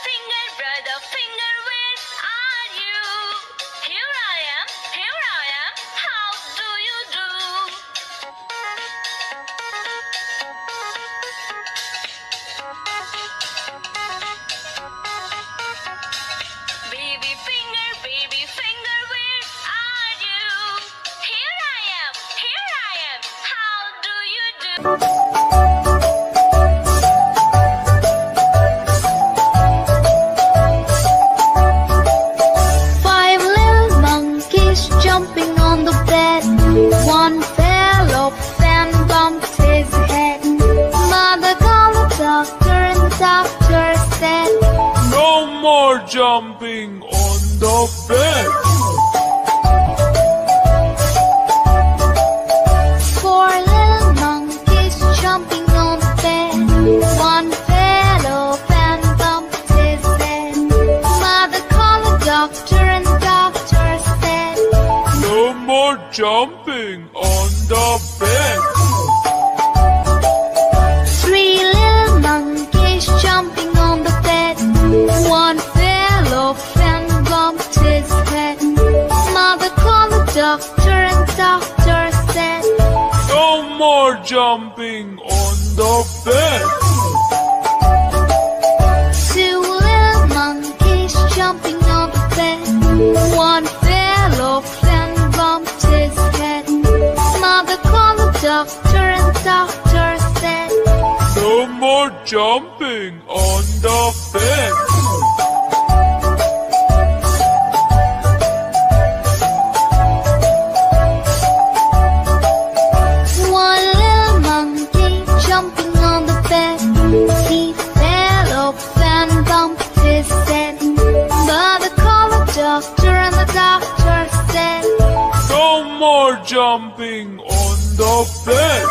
brother finger, where are you? Here I am, how do you do? Baby finger, where are you? Here I am, how do you do? Five little monkeys jumping on the bed. One fell off and bumped his head. Mother called the doctor and the doctor said, "No more jumping on the bed." Four little monkeys jumping on the bed. One fell off and bumped his head. Mother called the doctor and the doctor said, "No more jumping on the bed." Three little monkeys jumping on the bed. One fell off and bumped his head. Mother called the doctor and the doctor said, "No more jumping on the bed." Two little monkeys jumping on the bed. One fell off and bumped his head. Mother called the doctor and the doctor said, "No more jumping on the bed." One little monkey jumping on the bed. He fell off and bumped his head. Mother called the doctor and the doctor said, "No more jumping on the bed."